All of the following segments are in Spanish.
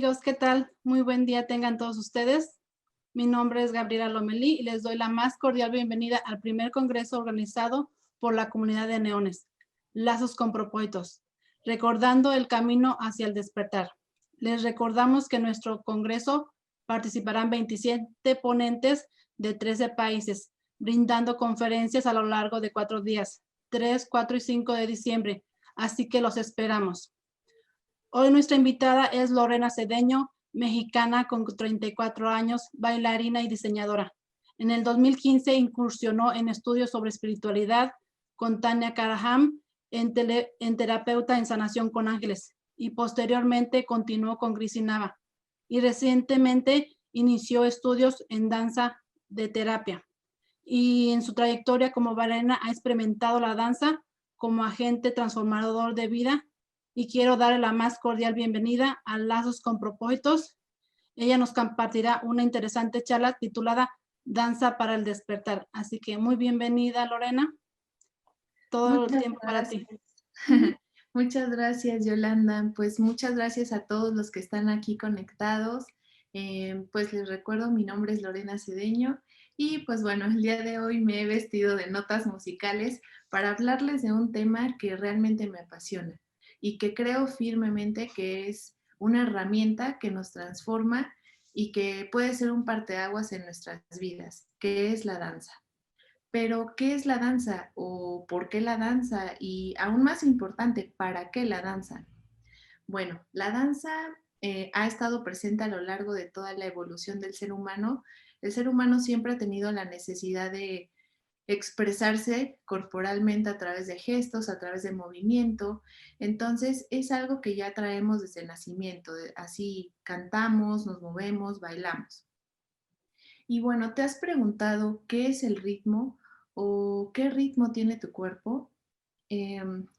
amigos, ¿qué tal? Muy buen día tengan todos ustedes. Mi nombre es Gabriela Lomelí y les doy la más cordial bienvenida al primer congreso organizado por la comunidad de Neones, Lazos con Propósitos, recordando el camino hacia el despertar. Les recordamos que en nuestro congreso participarán 27 ponentes de 13 países, brindando conferencias a lo largo de 4 días, 3, 4 y 5 de diciembre, así que los esperamos. Hoy nuestra invitada es Lorena Cedeño, mexicana con 34 años, bailarina y diseñadora. En el 2015 incursionó en estudios sobre espiritualidad con Tanya Karaham, en terapeuta en sanación con ángeles, y posteriormente continuó con Gris Nava. Y recientemente inició estudios en danza de terapia. Y en su trayectoria como bailarina ha experimentado la danza como agente transformador de vida, y quiero darle la más cordial bienvenida a Lazos con Propósitos. Ella nos compartirá una interesante charla titulada Danza para el Despertar. Así que muy bienvenida, Lorena. Todo el Muchas tiempo para gracias. ti. Ujú. Muchas gracias, Yolanda. Pues muchas gracias a todos los que están aquí conectados. Pues les recuerdo, mi nombre es Lorena Cedeño y pues bueno, el día de hoy me he vestido de notas musicales para hablarles de un tema que realmente me apasiona y que creo firmemente que es una herramienta que nos transforma y que puede ser un parteaguas en nuestras vidas, que es la danza. Pero, ¿qué es la danza? ¿O por qué la danza? Y aún más importante, ¿para qué la danza? Bueno, la danza ha estado presente a lo largo de toda la evolución del ser humano. El ser humano siempre ha tenido la necesidad de expresarse corporalmente a través de gestos, a través de movimiento. Entonces, es algo que ya traemos desde el nacimiento. Así cantamos, nos movemos, bailamos. Y bueno, ¿te has preguntado qué es el ritmo o qué ritmo tiene tu cuerpo?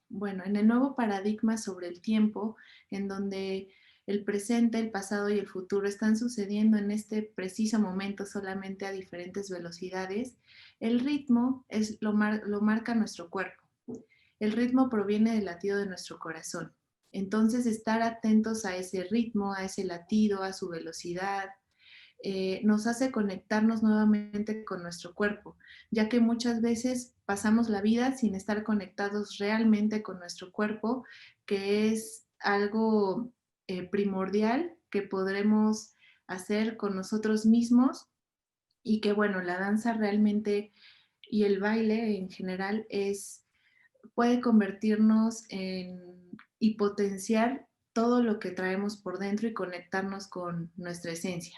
Bueno, en el nuevo paradigma sobre el tiempo, en donde el presente, el pasado y el futuro están sucediendo en este preciso momento solamente a diferentes velocidades, el ritmo lo marca nuestro cuerpo. El ritmo proviene del latido de nuestro corazón. Entonces, estar atentos a ese ritmo, a ese latido, a su velocidad, nos hace conectarnos nuevamente con nuestro cuerpo, ya que muchas veces pasamos la vida sin estar conectados realmente con nuestro cuerpo, que es algo primordial que podremos hacer con nosotros mismos y que bueno, la danza realmente y el baile en general puede convertirnos en y potenciar todo lo que traemos por dentro y conectarnos con nuestra esencia.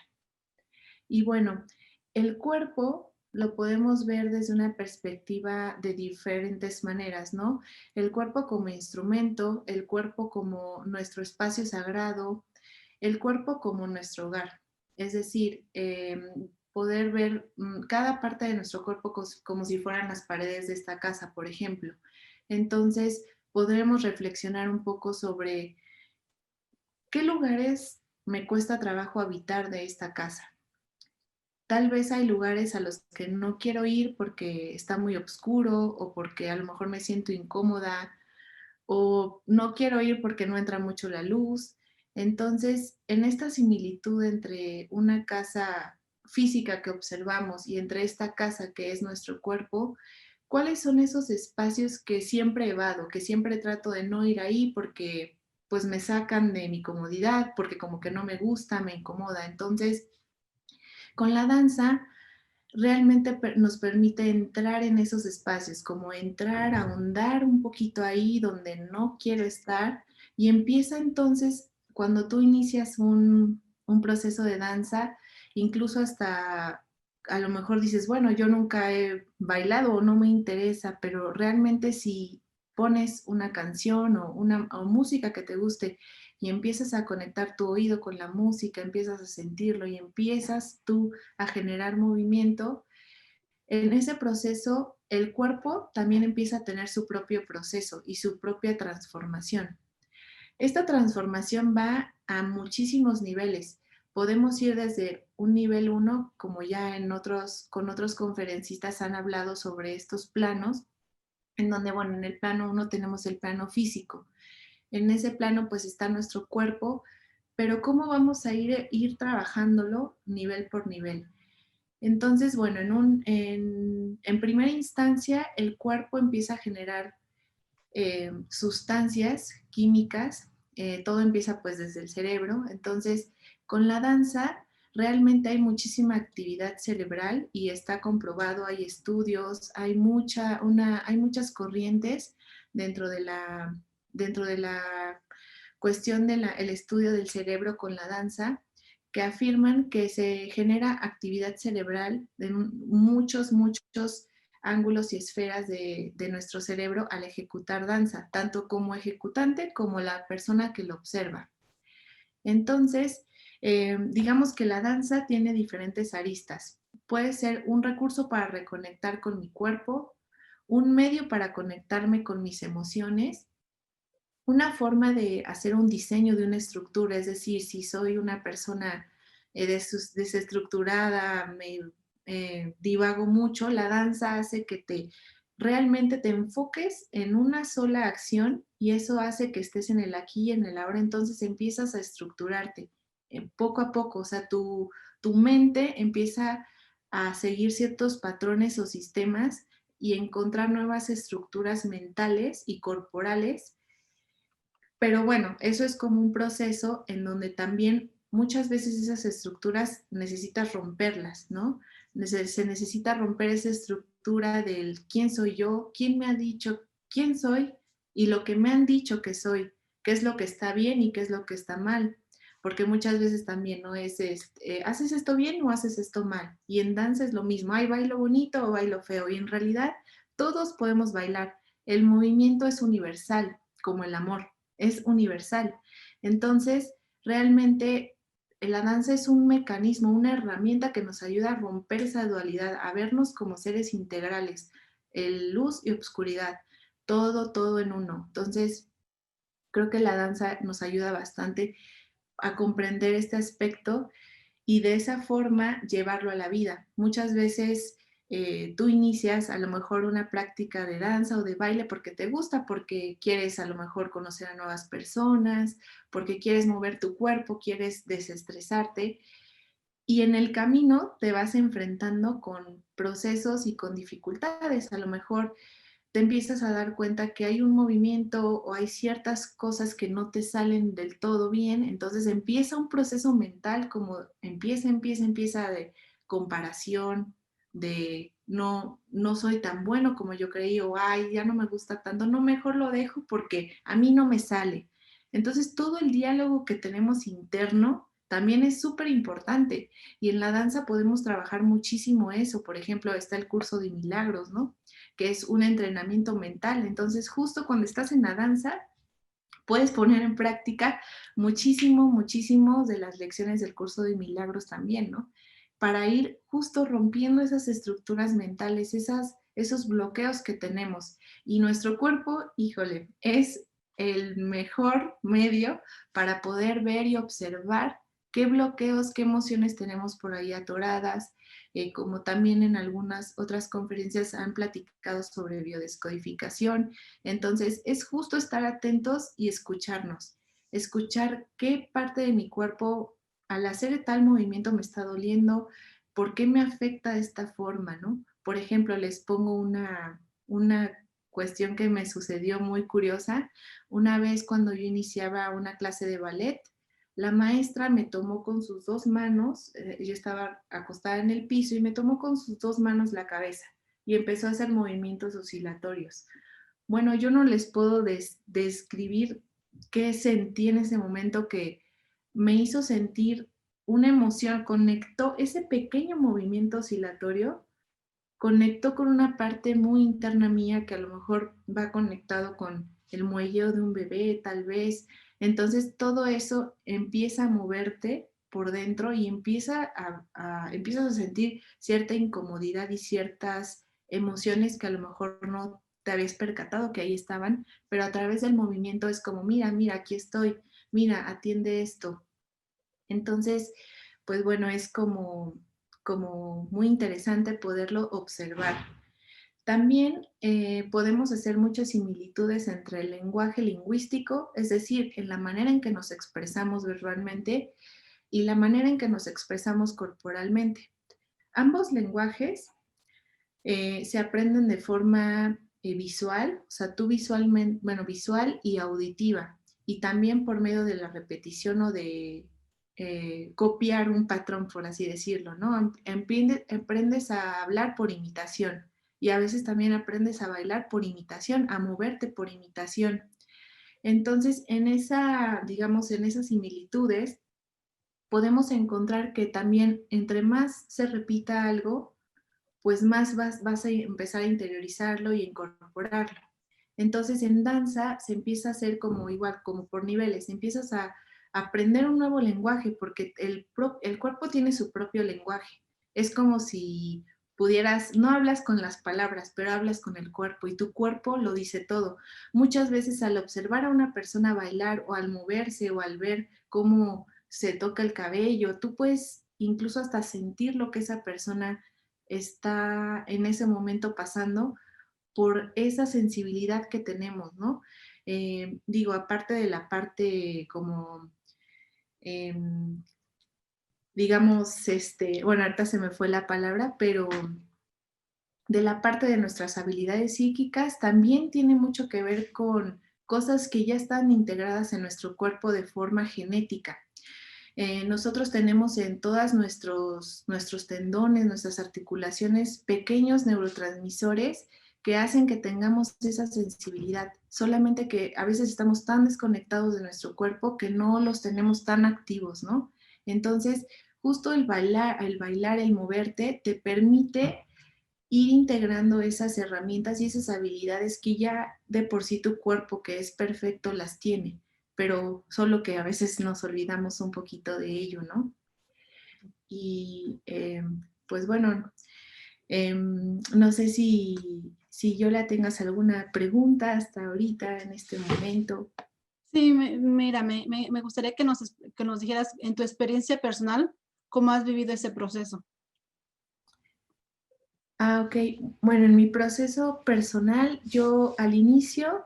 Y bueno, el cuerpo lo podemos ver desde una perspectiva de diferentes maneras, ¿no? El cuerpo como instrumento, el cuerpo como nuestro espacio sagrado, el cuerpo como nuestro hogar. Es decir, poder ver cada parte de nuestro cuerpo como si fueran las paredes de esta casa, por ejemplo. Entonces, podremos reflexionar un poco sobre qué lugares me cuesta trabajo habitar de esta casa. Tal vez hay lugares a los que no quiero ir porque está muy oscuro o porque a lo mejor me siento incómoda o no quiero ir porque no entra mucho la luz. Entonces, en esta similitud entre una casa física que observamos y entre esta casa que es nuestro cuerpo, ¿cuáles son esos espacios que siempre evado, que siempre trato de no ir ahí porque pues me sacan de mi comodidad, porque como que no me gusta, me incomoda? Entonces, con la danza realmente nos permite entrar en esos espacios, como entrar, ahondar un poquito ahí donde no quiero estar y empieza entonces, cuando tú inicias un proceso de danza, incluso hasta a lo mejor dices, bueno, yo nunca he bailado o no me interesa, pero realmente si pones una canción o música que te guste y empiezas a conectar tu oído con la música, empiezas a sentirlo y empiezas tú a generar movimiento, en ese proceso el cuerpo también empieza a tener su propio proceso y su propia transformación. Esta transformación va a muchísimos niveles. Podemos ir desde un nivel uno, como ya con otros conferencistas han hablado sobre estos planos, en donde, bueno, en el plano uno tenemos el plano físico. En ese plano pues está nuestro cuerpo, pero ¿cómo vamos a ir trabajándolo nivel por nivel? Entonces, bueno, en primera instancia, el cuerpo empieza a generar sustancias químicas, todo empieza pues desde el cerebro. Entonces, con la danza realmente hay muchísima actividad cerebral y está comprobado, hay estudios, hay muchas corrientes dentro dentro de la cuestión del estudio del cerebro con la danza, que afirman que se genera actividad cerebral en muchos ángulos y esferas de nuestro cerebro al ejecutar danza, tanto como ejecutante como la persona que lo observa. Entonces, digamos que la danza tiene diferentes aristas. Puede ser un recurso para reconectar con mi cuerpo, un medio para conectarme con mis emociones, una forma de hacer un diseño de una estructura, es decir, si soy una persona desestructurada, me divago mucho, la danza hace que realmente te enfoques en una sola acción y eso hace que estés en el aquí y en el ahora, entonces empiezas a estructurarte poco a poco, o sea, tu mente empieza a seguir ciertos patrones o sistemas y encontrar nuevas estructuras mentales y corporales, pero bueno, eso es como un proceso en donde también muchas veces esas estructuras necesitas romperlas, ¿no? Se necesita romper esa estructura del quién soy yo, quién me ha dicho quién soy y lo que me han dicho que soy, qué es lo que está bien y qué es lo que está mal. Porque muchas veces también no es, haces esto bien o haces esto mal. Y en danza es lo mismo, hay bailo bonito o bailo feo. Y en realidad todos podemos bailar. El movimiento es universal, como el amor es universal. Entonces, realmente la danza es un mecanismo, una herramienta que nos ayuda a romper esa dualidad, a vernos como seres integrales, el luz y oscuridad, todo en uno. Entonces, creo que la danza nos ayuda bastante a comprender este aspecto y de esa forma llevarlo a la vida. Muchas veces tú inicias a lo mejor una práctica de danza o de baile porque te gusta, porque quieres a lo mejor conocer a nuevas personas, porque quieres mover tu cuerpo, quieres desestresarte y en el camino te vas enfrentando con procesos y con dificultades. A lo mejor te empiezas a dar cuenta que hay un movimiento o hay ciertas cosas que no te salen del todo bien, entonces empieza un proceso mental como empieza de comparación, de no soy tan bueno como yo creí, o ay, ya no me gusta tanto, no, mejor lo dejo porque a mí no me sale. Entonces todo el diálogo que tenemos interno también es súper importante y en la danza podemos trabajar muchísimo eso. Por ejemplo, está el curso de milagros, ¿no? Que es un entrenamiento mental. Entonces, justo cuando estás en la danza, puedes poner en práctica muchísimo de las lecciones del curso de milagros también, ¿no? Para ir justo rompiendo esas estructuras mentales, esos bloqueos que tenemos. Y nuestro cuerpo, híjole, es el mejor medio para poder ver y observar qué bloqueos, qué emociones tenemos por ahí atoradas, como también en algunas otras conferencias han platicado sobre biodescodificación. Entonces, es justo estar atentos y escucharnos, escuchar qué parte de mi cuerpo al hacer tal movimiento me está doliendo, por qué me afecta de esta forma, ¿no? Por ejemplo, les pongo una cuestión que me sucedió muy curiosa. Una vez cuando yo iniciaba una clase de ballet, la maestra me tomó con sus dos manos, yo estaba acostada en el piso y me tomó con sus dos manos la cabeza y empezó a hacer movimientos oscilatorios. Bueno, yo no les puedo describir qué sentí en ese momento que me hizo sentir una emoción, conectó ese pequeño movimiento oscilatorio, conectó con una parte muy interna mía que a lo mejor va conectado con el muelleo de un bebé, tal vez. Entonces todo eso empieza a moverte por dentro y empiezas a sentir cierta incomodidad y ciertas emociones que a lo mejor no te habías percatado que ahí estaban, pero a través del movimiento es como, mira, aquí estoy, mira, atiende esto. Entonces, pues bueno, es como muy interesante poderlo observar. También podemos hacer muchas similitudes entre el lenguaje lingüístico, es decir, en la manera en que nos expresamos verbalmente y la manera en que nos expresamos corporalmente. Ambos lenguajes se aprenden de forma visual, o sea, tú visualmente, bueno, visual y auditiva, y también por medio de la repetición o de copiar un patrón, por así decirlo, ¿no? Aprendes a hablar por imitación y a veces también aprendes a bailar por imitación, a moverte por imitación. Entonces, en esa, digamos, en esas similitudes, podemos encontrar que también entre más se repita algo, pues más vas a empezar a interiorizarlo y incorporarlo. Entonces en danza se empieza a hacer como igual, como por niveles, empiezas a aprender un nuevo lenguaje porque el cuerpo tiene su propio lenguaje. Es como si pudieras, no hablas con las palabras, pero hablas con el cuerpo y tu cuerpo lo dice todo. Muchas veces al observar a una persona bailar o al moverse o al ver cómo se toca el cabello, tú puedes incluso hasta sentir lo que esa persona está en ese momento pasando por esa sensibilidad que tenemos, ¿no? Digo, aparte de la parte como, em, digamos, bueno, ahorita se me fue la palabra, pero de la parte de nuestras habilidades psíquicas también tiene mucho que ver con cosas que ya están integradas en nuestro cuerpo de forma genética. Nosotros tenemos en todos nuestros tendones, nuestras articulaciones, pequeños neurotransmisores que hacen que tengamos esa sensibilidad, solamente que a veces estamos tan desconectados de nuestro cuerpo que no los tenemos tan activos, ¿no? Entonces, justo el moverte, te permite ir integrando esas herramientas y esas habilidades que ya de por sí tu cuerpo, que es perfecto, las tiene, pero solo que a veces nos olvidamos un poquito de ello, ¿no? Y pues bueno, no sé si Yola tengas alguna pregunta hasta ahorita, en este momento. Sí, mira, me gustaría que nos dijeras en tu experiencia personal, cómo has vivido ese proceso. Ah, ok. Bueno, en mi proceso personal, yo al inicio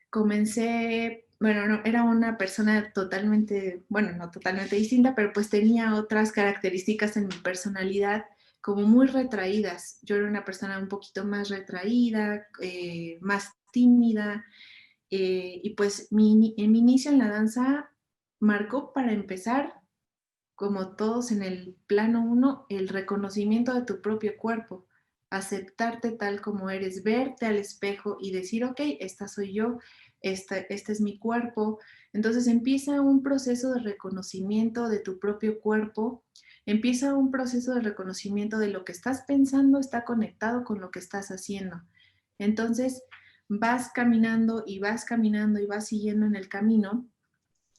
comencé, bueno, no, era una persona totalmente, bueno, no totalmente distinta, pero pues tenía otras características en mi personalidad como muy retraídas. Yo era una persona un poquito más retraída, más tímida, y pues en mi inicio en la danza marcó para empezar, como todos en el plano uno, el reconocimiento de tu propio cuerpo, aceptarte tal como eres, verte al espejo y decir, ok, esta soy yo, este es mi cuerpo. Entonces empieza un proceso de reconocimiento de tu propio cuerpo, empieza un proceso de reconocimiento de lo que estás pensando está conectado con lo que estás haciendo. Entonces vas caminando y vas caminando y vas siguiendo en el camino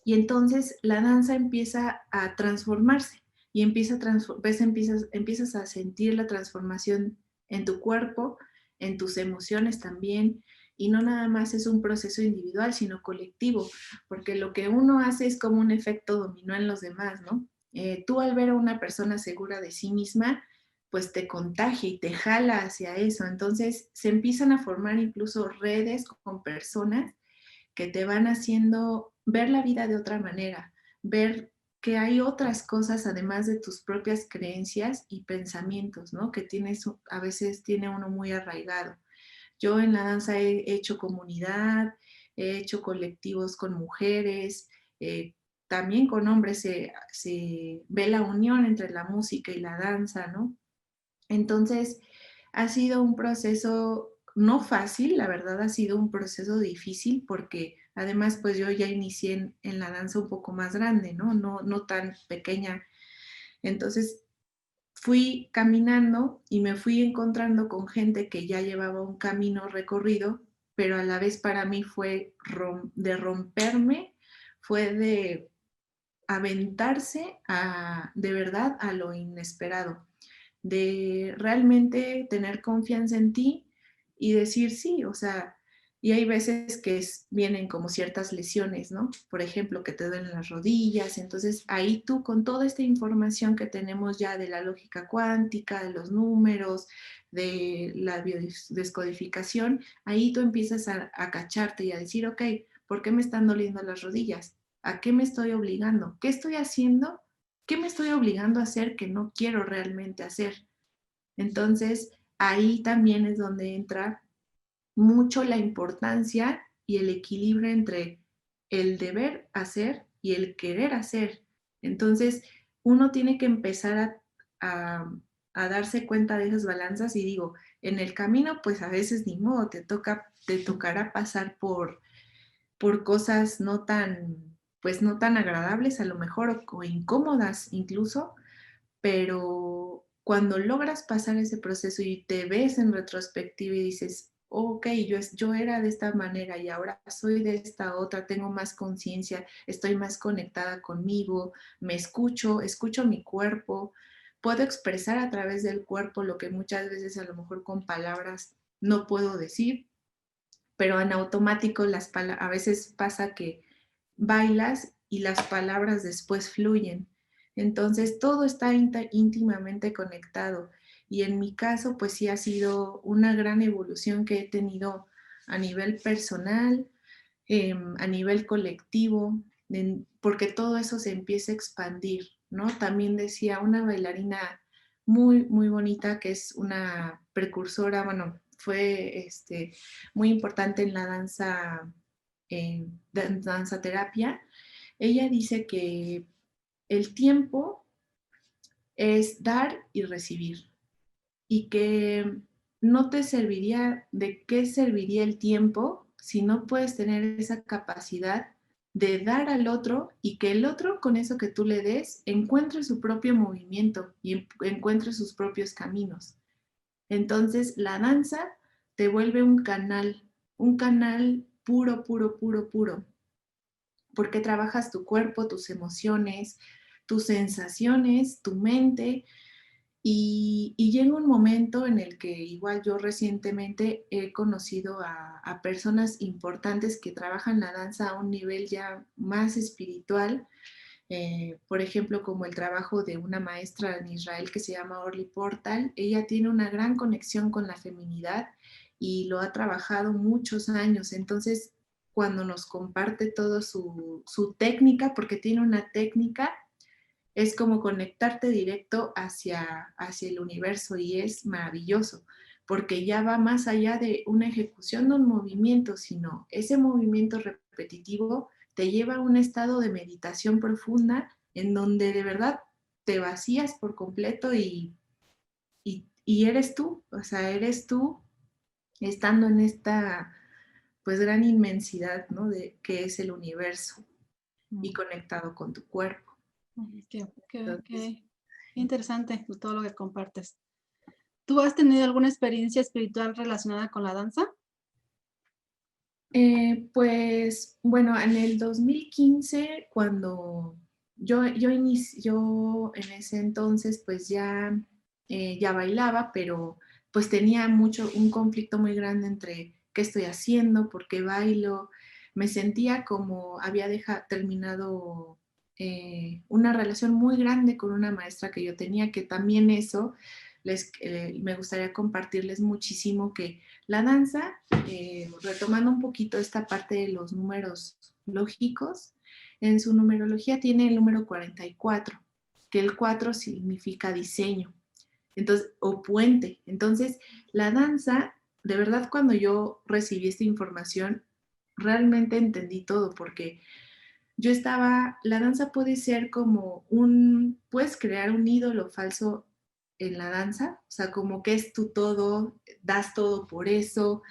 y entonces la danza empieza a transformarse y empiezas a sentir la transformación en tu cuerpo, en tus emociones también. Y no nada más es un proceso individual, sino colectivo, porque lo que uno hace es como un efecto dominó en los demás, ¿no? Tú al ver a una persona segura de sí misma, pues te contagia y te jala hacia eso. Entonces se empiezan a formar incluso redes con personas que te van haciendo ver la vida de otra manera, ver que hay otras cosas además de tus propias creencias y pensamientos, ¿no? Que a veces tiene uno muy arraigado. Yo en la danza he hecho comunidad, he hecho colectivos con mujeres, también con hombres se ve la unión entre la música y la danza, ¿no? Entonces, ha sido un proceso no fácil, la verdad ha sido un proceso difícil porque además pues yo ya inicié en la danza un poco más grande, ¿no? No tan pequeña. Entonces fui caminando y me fui encontrando con gente que ya llevaba un camino recorrido, pero a la vez para mí fue de romperme, fue de aventarse de verdad a lo inesperado, de realmente tener confianza en ti y decir sí, o sea, Y hay veces que vienen como ciertas lesiones, ¿no? Por ejemplo, que te duelen las rodillas. Entonces, ahí tú con toda esta información que tenemos ya de la lógica cuántica, de los números, de la biodescodificación, ahí tú empiezas a cacharte y a decir, ok, ¿por qué me están doliendo las rodillas? ¿A qué me estoy obligando? ¿Qué estoy haciendo? ¿Qué me estoy obligando a hacer que no quiero realmente hacer? Entonces, ahí también es donde entra mucho la importancia y el equilibrio entre el deber hacer y el querer hacer. Entonces, uno tiene que empezar a darse cuenta de esas balanzas y digo, en el camino, pues a veces ni modo, te tocará pasar por cosas no tan, pues no tan agradables a lo mejor o incómodas incluso, pero cuando logras pasar ese proceso y te ves en retrospectiva y dices, ok, yo era de esta manera y ahora soy de esta otra, tengo más conciencia, estoy más conectada conmigo, me escucho, escucho mi cuerpo, puedo expresar a través del cuerpo lo que muchas veces a lo mejor con palabras no puedo decir, pero en automático a veces pasa que bailas y las palabras después fluyen. Entonces todo está íntimamente conectado y en mi caso pues sí ha sido una gran evolución que he tenido a nivel personal, a nivel colectivo, porque todo eso se empieza a expandir, ¿no? También decía una bailarina muy, muy bonita que es una precursora, bueno, fue muy importante en la danza, danza terapia. Ella dice que el tiempo es dar y recibir y que no te serviría, ¿de qué serviría el tiempo si no puedes tener esa capacidad de dar al otro y que el otro con eso que tú le des encuentre su propio movimiento y encuentre sus propios caminos? Entonces la danza te vuelve un canal puro, puro, puro, puro, porque trabajas tu cuerpo, tus emociones, tus sensaciones, tu mente, y llega un momento en el que igual yo recientemente he conocido a personas importantes que trabajan la danza a un nivel ya más espiritual, por ejemplo, como el trabajo de una maestra en Israel que se llama Orly Portal. Ella tiene una gran conexión con la feminidad y lo ha trabajado muchos años. Entonces, cuando nos comparte todo su técnica, porque tiene una técnica, es como conectarte directo hacia el universo y es maravilloso, porque ya va más allá de una ejecución de un movimiento, sino ese movimiento repetitivo te lleva a un estado de meditación profunda en donde de verdad te vacías por completo y eres tú, o sea, eres tú estando en esta pues gran inmensidad, ¿no? De que es el universo y conectado con tu cuerpo. Entonces, Qué interesante todo lo que compartes. ¿Tú has tenido alguna experiencia espiritual relacionada con la danza? Pues bueno, en el 2015, cuando yo en ese entonces pues ya bailaba, pero pues tenía un conflicto muy grande entre qué estoy haciendo, por qué bailo. Me sentía como había terminado una relación muy grande con una maestra que yo tenía, que también eso me gustaría compartirles muchísimo que la danza, retomando un poquito esta parte de los números lógicos, en su numerología tiene el número 44, que el 4 significa diseño, entonces, o puente. Entonces, la danza, de verdad, cuando yo recibí esta información, realmente entendí todo, porque la danza puede ser como puedes crear un ídolo falso en la danza, o sea, como que es tu todo, das todo por eso,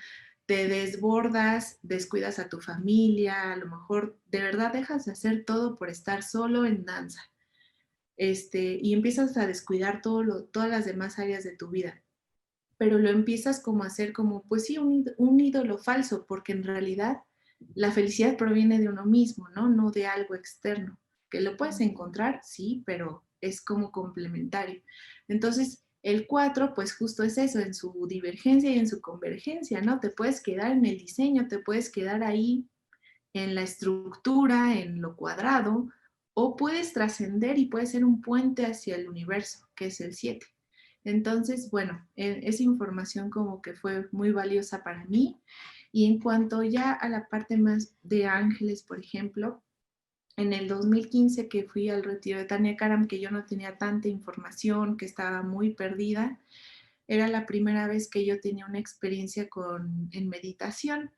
te desbordas, descuidas a tu familia, a lo mejor de verdad dejas de hacer todo por estar solo en danza, y empiezas a descuidar todas las demás áreas de tu vida, pero lo empiezas como a hacer como, pues sí, un ídolo falso, porque en realidad la felicidad proviene de uno mismo, ¿no? No de algo externo, que lo puedes encontrar, sí, pero es como complementario. Entonces, El 4, pues justo es eso, en su divergencia y en su convergencia, ¿no? Te puedes quedar en el diseño, te puedes quedar ahí en la estructura, en lo cuadrado, o puedes trascender y puedes ser un puente hacia el universo, que es el 7. Entonces, bueno, esa información como que fue muy valiosa para mí. Y en cuanto ya a la parte más de ángeles, por ejemplo, en el 2015 que fui al retiro de Tania Karam, que yo no tenía tanta información, que estaba muy perdida, era la primera vez que yo tenía una experiencia en meditación.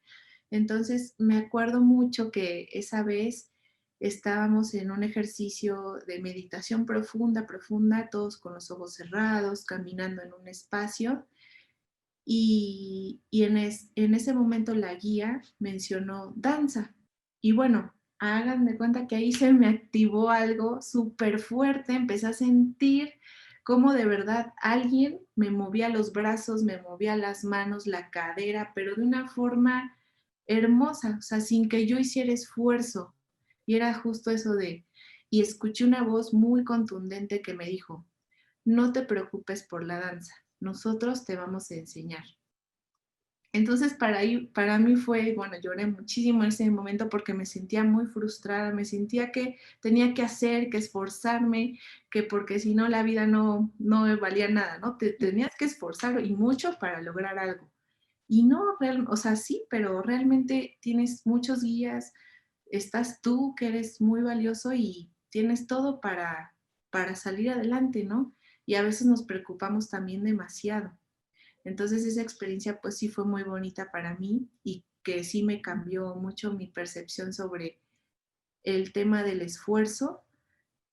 Entonces me acuerdo mucho que esa vez estábamos en un ejercicio de meditación profunda, profunda, todos con los ojos cerrados, caminando en un espacio. Y en ese momento la guía mencionó danza. Y bueno, háganme cuenta que ahí se me activó algo súper fuerte, empecé a sentir cómo de verdad alguien me movía los brazos, me movía las manos, la cadera, pero de una forma hermosa, o sea, sin que yo hiciera esfuerzo. Y era justo eso y escuché una voz muy contundente que me dijo, no te preocupes por la danza, nosotros te vamos a enseñar. Entonces para mí fue, bueno, lloré muchísimo en ese momento porque me sentía muy frustrada, me sentía que tenía que hacer, que esforzarme, que porque si no la vida no me valía nada, ¿no? Te tenías que esforzar y mucho para lograr algo. Y no, o sea, sí, pero realmente tienes muchos guías, estás tú que eres muy valioso y tienes todo para salir adelante, ¿no? Y a veces nos preocupamos también demasiado. Entonces esa experiencia pues sí fue muy bonita para mí y que sí me cambió mucho mi percepción sobre el tema del esfuerzo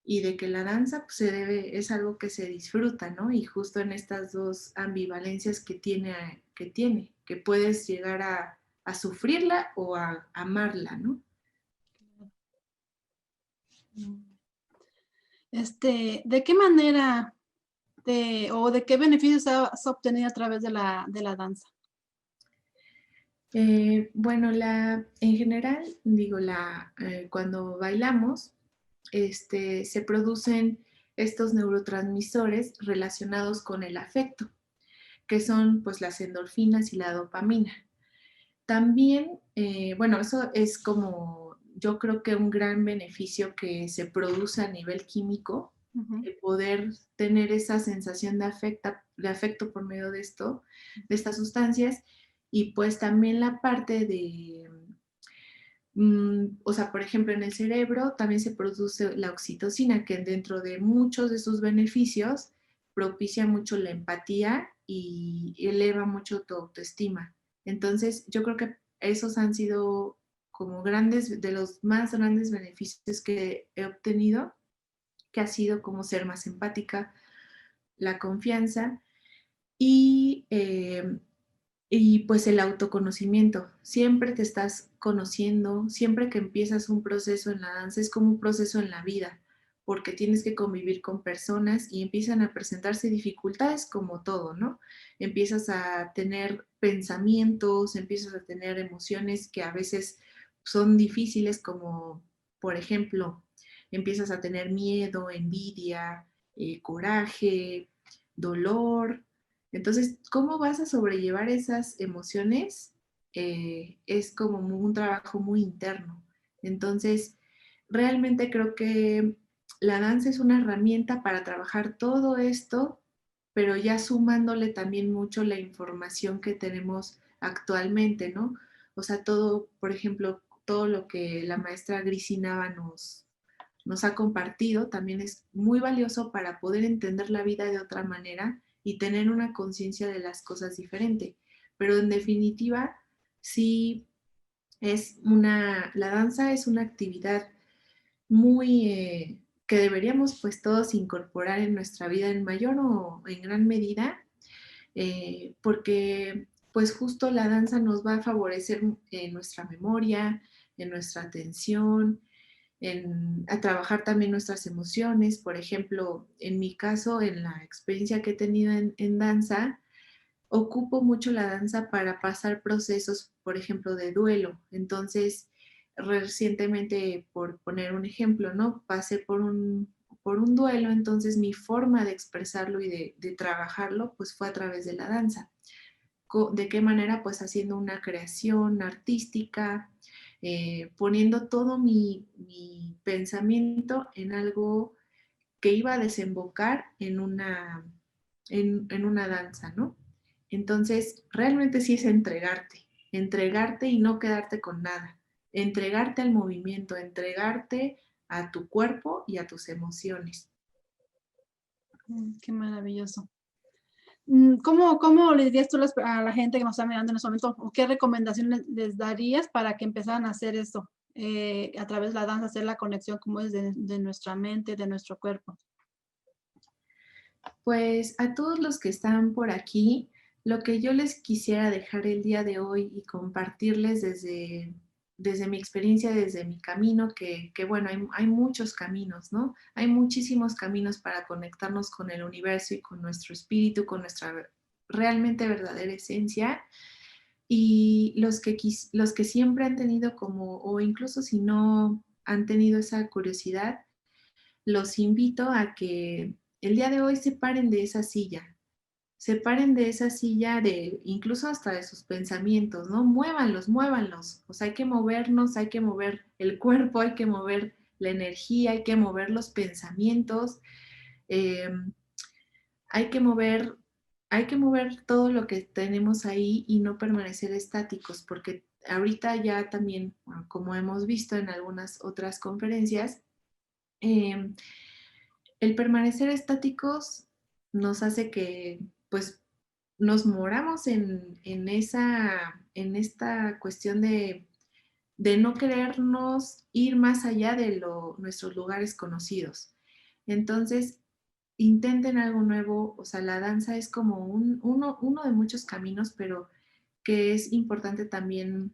y de que la danza pues, es algo que se disfruta, ¿no? Y justo en estas dos ambivalencias que puedes llegar a sufrirla o a amarla, ¿no? ¿De qué manera o de qué beneficios has obtenido a través de la danza? Bueno, en general, digo, cuando bailamos, se producen estos neurotransmisores relacionados con el afecto, que son pues las endorfinas y la dopamina. También, bueno, eso es como yo creo que un gran beneficio que se produce a nivel químico, el poder tener esa sensación de afecto por medio de de estas sustancias, y pues también la parte o sea, por ejemplo, en el cerebro también se produce la oxitocina, que dentro de muchos de sus beneficios propicia mucho la empatía y eleva mucho tu autoestima. Entonces, yo creo que esos han sido como de los más grandes beneficios que he obtenido, que ha sido como ser más empática, la confianza y y pues el autoconocimiento, siempre te estás conociendo, siempre que empiezas un proceso en la danza es como un proceso en la vida, porque tienes que convivir con personas y empiezan a presentarse dificultades como todo, ¿no? Empiezas a tener pensamientos, empiezas a tener emociones que a veces son difíciles, como por ejemplo, empiezas a tener miedo, envidia, coraje, dolor. Entonces, ¿cómo vas a sobrellevar esas emociones? Es como un trabajo muy interno. Entonces, realmente creo que la danza es una herramienta para trabajar todo esto, pero ya sumándole también mucho la información que tenemos actualmente, ¿no? O sea, todo, por ejemplo, todo lo que la maestra Grisi Nava nos ha compartido también es muy valioso para poder entender la vida de otra manera y tener una conciencia de las cosas diferente. Pero en definitiva, sí la danza es una actividad muy que deberíamos pues todos incorporar en nuestra vida en mayor o en gran medida, porque pues justo la danza nos va a favorecer en nuestra memoria, en nuestra atención, a trabajar también nuestras emociones. Por ejemplo, en mi caso, en la experiencia que he tenido en danza, ocupo mucho la danza para pasar procesos, por ejemplo, de duelo. Entonces, recientemente, por poner un ejemplo, ¿no? Pasé por un duelo, entonces mi forma de expresarlo y de trabajarlo pues fue a través de la danza. ¿De qué manera? Pues haciendo una creación artística, poniendo todo mi pensamiento en algo que iba a desembocar en una danza, ¿no? Entonces, realmente sí es entregarte y no quedarte con nada, entregarte al movimiento, entregarte a tu cuerpo y a tus emociones. Qué maravilloso. ¿Cómo le dirías tú a la gente que nos está mirando en este momento, o qué recomendaciones les darías para que empezaran a hacer esto, a través de la danza, hacer la conexión como es de nuestra mente, de nuestro cuerpo? Pues a todos los que están por aquí, lo que yo les quisiera dejar el día de hoy y compartirles desde mi experiencia, desde mi camino, que bueno, hay muchos caminos, ¿no? Hay muchísimos caminos para conectarnos con el universo y con nuestro espíritu, con nuestra realmente verdadera esencia. Y los que siempre han tenido como, o incluso si no han tenido esa curiosidad, los invito a que el día de hoy se paren de esa silla, de incluso hasta de sus pensamientos, ¿no? Muévanlos, muévanlos. O sea, hay que movernos, hay que mover el cuerpo, hay que mover la energía, hay que mover los pensamientos, eh, hay que mover, hay que mover todo lo que tenemos ahí y no permanecer estáticos, porque ahorita ya también, bueno, como hemos visto en algunas otras conferencias, eh, el permanecer estáticos nos hace que pues nos moramos en esta cuestión de no querernos ir más allá de nuestros lugares conocidos. Entonces, intenten algo nuevo, o sea, la danza es como uno de muchos caminos, pero que es importante también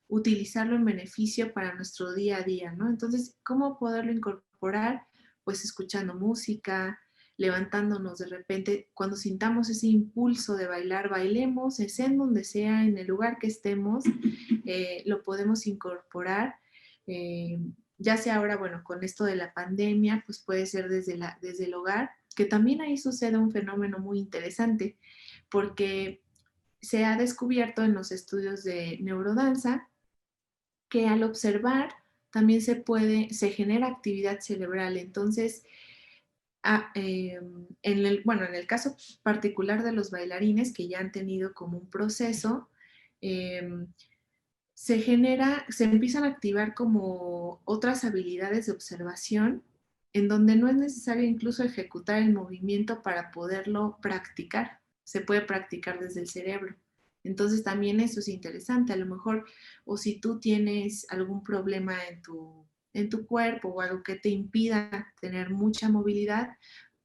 utilizarlo en beneficio para nuestro día a día, ¿no? Entonces, ¿cómo poderlo incorporar? Pues escuchando música, levantándonos de repente, cuando sintamos ese impulso de bailar, bailemos, es en donde sea, en el lugar que estemos, lo podemos incorporar. Ya sea ahora, bueno, con esto de la pandemia, pues puede ser desde el hogar, que también ahí sucede un fenómeno muy interesante, porque se ha descubierto en los estudios de neurodanza que al observar también se genera actividad cerebral. Entonces, bueno, en el caso particular de los bailarines que ya han tenido como un proceso, se empiezan a activar como otras habilidades de observación en donde no es necesario incluso ejecutar el movimiento para poderlo practicar. Se puede practicar desde el cerebro. Entonces también eso es interesante. A lo mejor, o si tú tienes algún problema en tu cuerpo o algo que te impida tener mucha movilidad,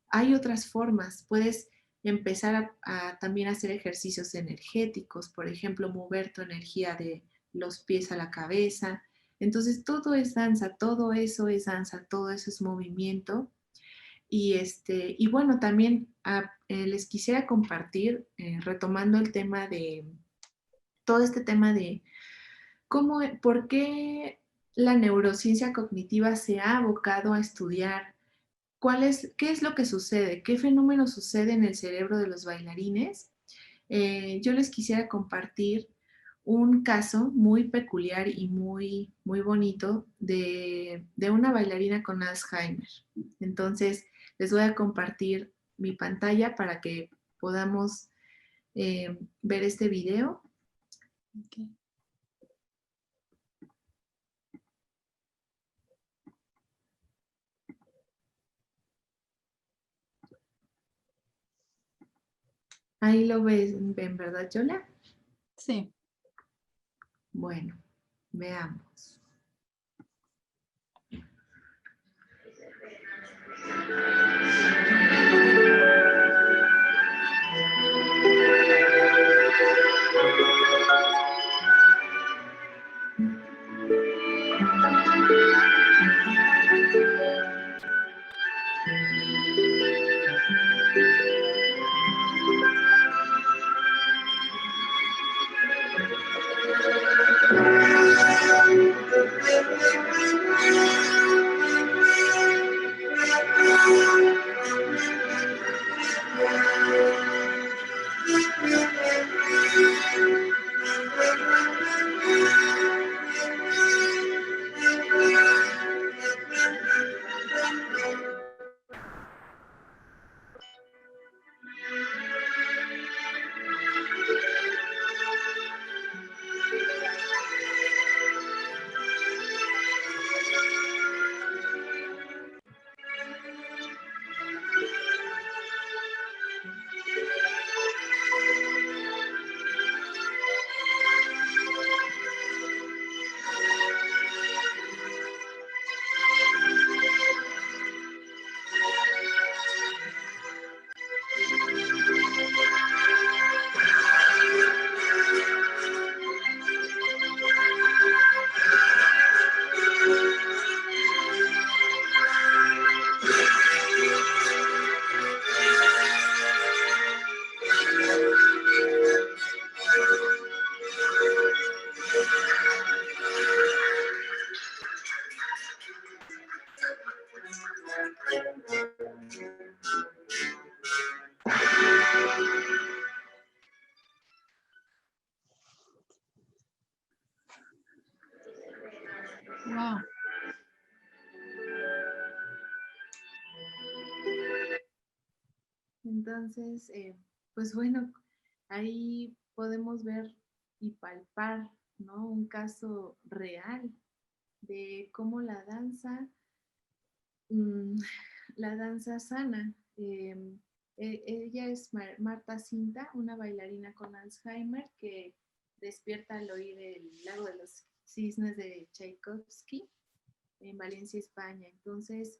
hay otras formas. Puedes empezar a también hacer ejercicios energéticos, por ejemplo, mover tu energía de los pies a la cabeza. Entonces, todo es danza, todo eso es danza, todo eso es movimiento. Y bueno, también les quisiera compartir, retomando el tema todo este tema de por qué la neurociencia cognitiva se ha abocado a estudiar qué es lo que sucede, qué fenómeno sucede en el cerebro de los bailarines. Yo les quisiera compartir un caso muy peculiar y muy bonito de una bailarina con Alzheimer. Entonces, les voy a compartir mi pantalla para que podamos ver este video. Okay. Ahí lo ven, ¿verdad, Yola? Sí. Bueno, veamos. Entonces, pues bueno, ahí podemos ver y palpar, ¿no? Un caso real de cómo mm, la danza sana. Ella es Marta Cinta, una bailarina con Alzheimer que despierta al oír el Lago de los Cisnes de Tchaikovsky en Valencia, España. Entonces,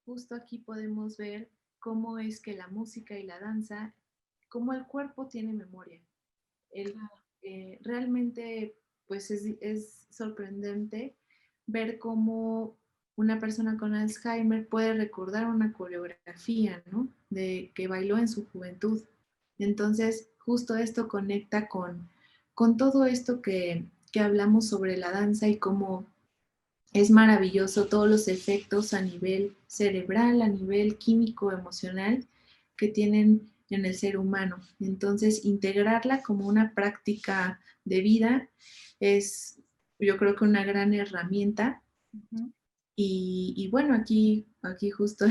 justo aquí podemos ver cómo es que la música y la danza, cómo el cuerpo tiene memoria. El, Claro. Realmente, pues es sorprendente ver cómo una persona con Alzheimer puede recordar una coreografía, ¿no? De que bailó en su juventud. Entonces, justo esto conecta con todo esto que hablamos sobre la danza y cómo es maravilloso todos los efectos a nivel cerebral, a nivel químico, emocional que tienen en el ser humano. Entonces, integrarla como una práctica de vida es, yo creo que una gran herramienta. Ujú. Y bueno, aquí justo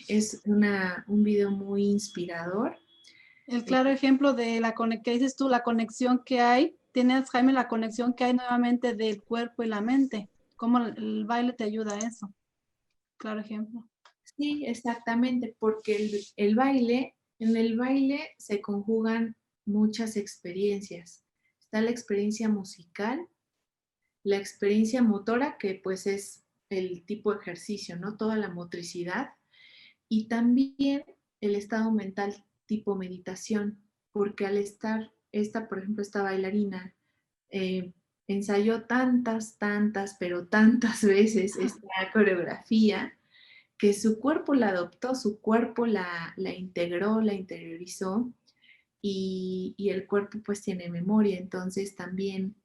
es un video muy inspirador. El claro ejemplo de que dices tú, la conexión que hay, tienes, Jaime, la conexión que hay nuevamente del cuerpo y la mente. Cómo el baile te ayuda a eso. Claro ejemplo. Sí, exactamente, porque en el baile se conjugan muchas experiencias. Está la experiencia musical, la experiencia motora, que pues es el tipo de ejercicio, ¿no? Toda la motricidad, y también el estado mental tipo meditación, porque al estar por ejemplo, esta bailarina, eh, ensayó pero tantas veces esta coreografía que su cuerpo la adoptó, su cuerpo la integró, la interiorizó y el cuerpo pues tiene memoria, entonces también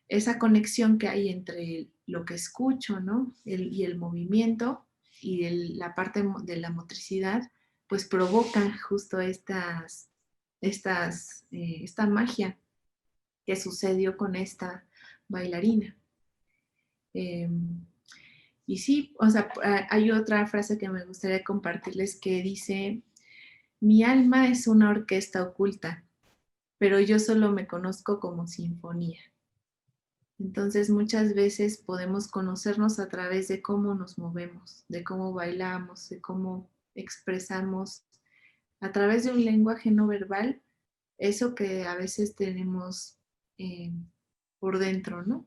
esa conexión que hay entre lo que escucho, ¿no? Y el movimiento y la parte de la motricidad, pues provoca justo esta magia que sucedió con esta bailarina. Eh, y sí, o sea, hay otra frase que me gustaría compartirles que dice, mi alma es una orquesta oculta, pero yo solo me conozco como sinfonía. Entonces muchas veces podemos conocernos a través de cómo nos movemos, de cómo bailamos, de cómo expresamos a través de un lenguaje no verbal eso que a veces tenemos eh, por dentro, ¿no?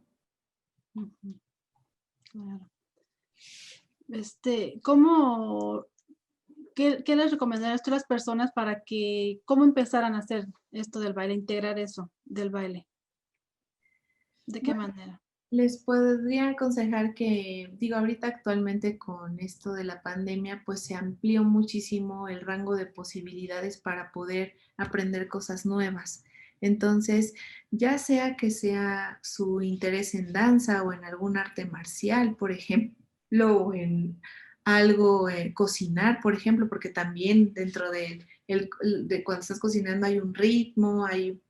Ujú. Claro. ¿Cómo, qué les recomendarías tú a las personas para que, cómo empezaran a hacer esto del baile, integrar eso del baile? ¿De qué Bueno, manera? les podría aconsejar que, digo, ahorita actualmente con esto de la pandemia, pues se amplió muchísimo el rango de posibilidades para poder aprender cosas nuevas. Entonces, ya sea que sea su interés en danza o en algún arte marcial, por ejemplo, o en algo, cocinar, por ejemplo, porque también dentro de cuando estás cocinando hay un ritmo, hay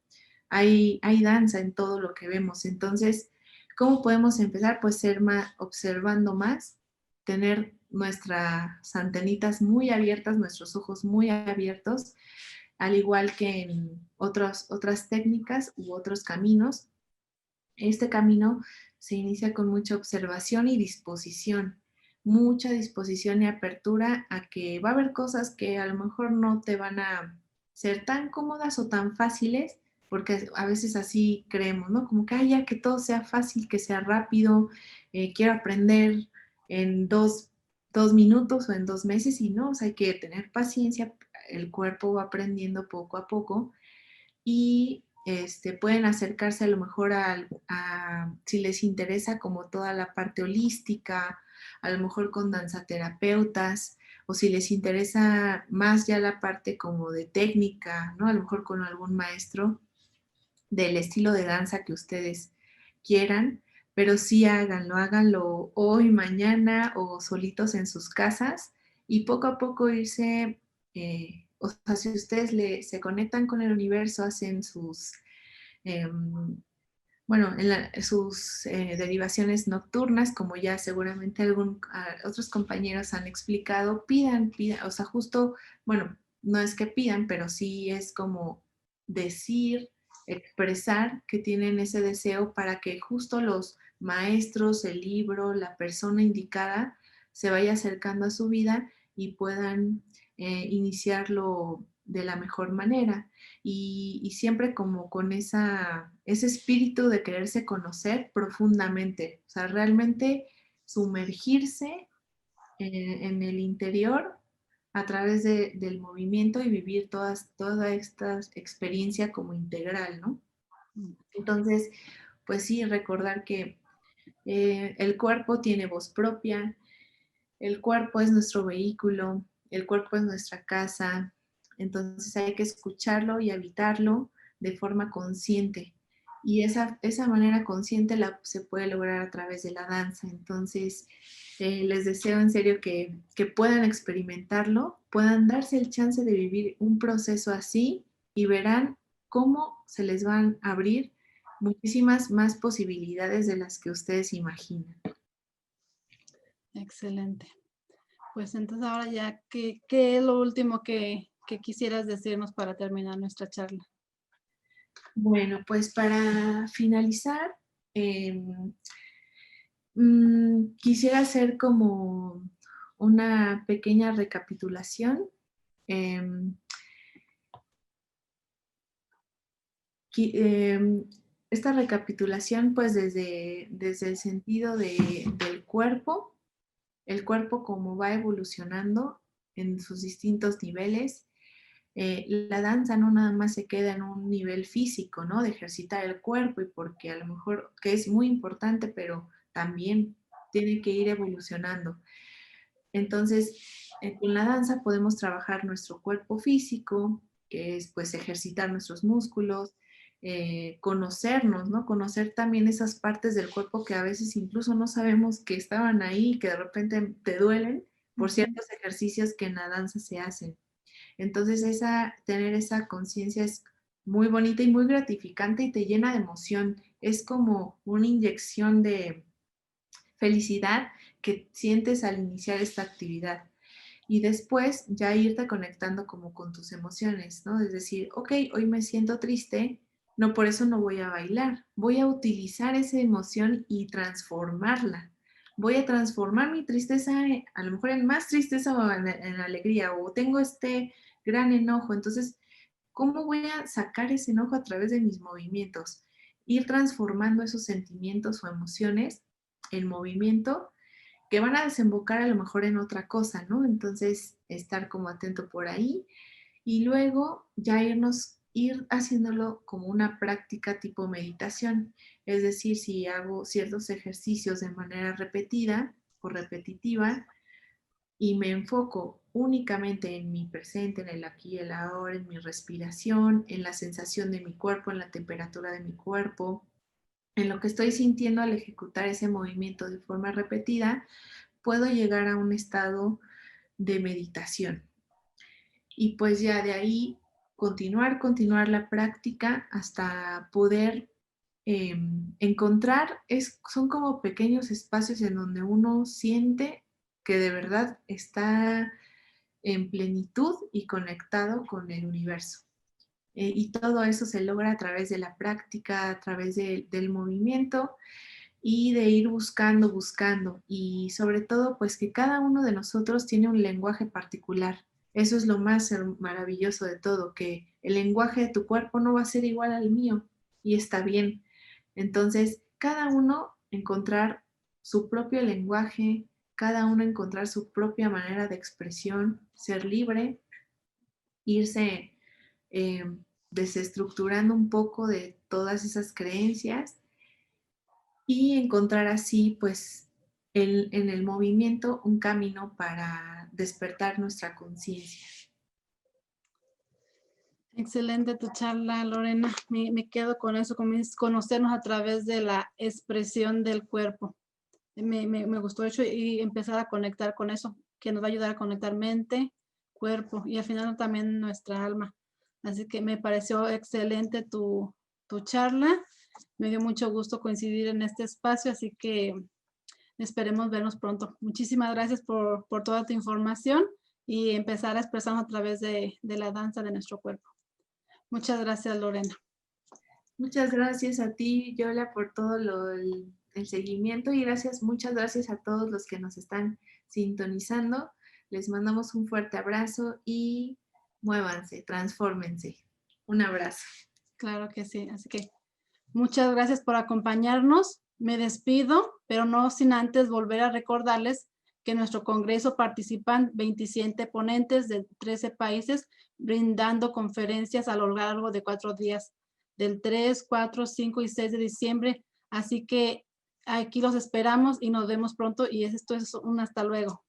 danza en todo lo que vemos. Entonces, ¿cómo podemos empezar? Pues ser más, observando más, tener nuestras antenitas muy abiertas, nuestros ojos muy abiertos, al igual que en otras técnicas u otros caminos. Este camino se inicia con mucha observación y disposición, mucha disposición y apertura a que va a haber cosas que a lo mejor no te van a ser tan cómodas o tan fáciles, porque a veces así creemos, ¿no? Como que, ay, ya que todo sea fácil, que sea rápido, quiero aprender en dos minutos o en 2 meses y no, o sea, hay que tener paciencia, el cuerpo va aprendiendo poco a poco y pueden acercarse a lo mejor si les interesa como toda la parte holística, a lo mejor con danzaterapeutas, o si les interesa más ya la parte como de técnica, ¿no? A lo mejor con algún maestro del estilo de danza que ustedes quieran, pero sí háganlo hoy, mañana o solitos en sus casas y poco a poco irse, o sea, si ustedes se conectan con el universo, hacen eh, bueno, sus derivaciones nocturnas, como ya seguramente otros compañeros han explicado, pidan, o sea, justo, bueno, no es que pidan, pero sí es como decir, expresar que tienen ese deseo para que justo los maestros, el libro, la persona indicada se vaya acercando a su vida y puedan iniciarlo de la mejor manera. Y siempre como con ese espíritu de quererse conocer profundamente, o sea, realmente sumergirse en el interior a través del movimiento y vivir toda esta experiencia como integral, ¿no? Entonces, pues sí, recordar que el cuerpo tiene voz propia, el cuerpo es nuestro vehículo, el cuerpo es nuestra casa, entonces hay que escucharlo y habitarlo de forma consciente. Y esa manera consciente se puede lograr a través de la danza. Entonces, les deseo en serio que puedan experimentarlo, puedan darse el chance de vivir un proceso así y verán cómo se les van a abrir muchísimas más posibilidades de las que ustedes imaginan. Excelente. Pues entonces ahora ya, ¿qué es lo último que quisieras decirnos para terminar nuestra charla? Bueno, pues para finalizar, quisiera hacer como una pequeña recapitulación. Em, Esta recapitulación, pues desde el sentido del cuerpo, el cuerpo como va evolucionando en sus distintos niveles. La danza no nada más se queda en un nivel físico, ¿no? De ejercitar el cuerpo y porque a lo mejor que es muy importante, pero también tiene que ir evolucionando. Entonces, con la danza podemos trabajar nuestro cuerpo físico, que es pues ejercitar nuestros músculos, conocernos, ¿no? Conocer también esas partes del cuerpo que a veces incluso no sabemos que estaban ahí, que de repente te duelen por ciertos ejercicios que en la danza se hacen. Entonces, tener esa conciencia es muy bonita y muy gratificante y te llena de emoción. Es como una inyección de felicidad que sientes al iniciar esta actividad. Y después ya irte conectando como con tus emociones, ¿no? Es decir, ok, hoy me siento triste, no, por eso no voy a bailar. Voy a utilizar esa emoción y transformarla. Voy a transformar mi tristeza, a lo mejor en más tristeza o en alegría, o tengo este gran enojo. Entonces, ¿cómo voy a sacar ese enojo a través de mis movimientos? Ir transformando esos sentimientos o emociones en movimiento que van a desembocar a lo mejor en otra cosa, ¿no? Entonces, estar como atento por ahí y luego ya ir haciéndolo como una práctica tipo meditación. Es decir, si hago ciertos ejercicios de manera repetida o repetitiva y me enfoco únicamente en mi presente, en el aquí y el ahora, en mi respiración, en la sensación de mi cuerpo, en la temperatura de mi cuerpo, en lo que estoy sintiendo al ejecutar ese movimiento de forma repetida, puedo llegar a un estado de meditación. Y pues ya de ahí continuar la práctica hasta poder encontrar, son como pequeños espacios en donde uno siente que de verdad está en plenitud y conectado con el universo. Y todo eso se logra a través de la práctica, a través del movimiento y de ir buscando y sobre todo pues que cada uno de nosotros tiene un lenguaje particular. Eso es lo más maravilloso de todo, que el lenguaje de tu cuerpo no va a ser igual al mío y está bien. Entonces, cada uno encontrar su propio lenguaje, cada uno encontrar su propia manera de expresión, ser libre, irse eh, desestructurando un poco de todas esas creencias y encontrar así, pues, en el movimiento un camino para despertar nuestra conciencia. Excelente tu charla, Lorena. Me quedo con eso, con conocernos a través de la expresión del cuerpo. Me gustó eso y empezar a conectar con eso, que nos va a ayudar a conectar mente, cuerpo y al final también nuestra alma. Así que me pareció excelente tu charla. Me dio mucho gusto coincidir en este espacio, así que esperemos vernos pronto. Muchísimas gracias por toda tu información y empezar a expresarnos a través de la danza de nuestro cuerpo. Muchas gracias, Lorena. Muchas gracias a ti, Yola, por todo el seguimiento y muchas gracias a todos los que nos están sintonizando. Les mandamos un fuerte abrazo y muévanse, transfórmense. Un abrazo. Claro que sí, así que muchas gracias por acompañarnos. Me despido, pero no sin antes volver a recordarles que en nuestro congreso participan 27 ponentes de 13 países brindando conferencias a lo largo de 4 días, del 3, 4, 5 y 6 de diciembre. Así que aquí los esperamos y nos vemos pronto y esto es un hasta luego.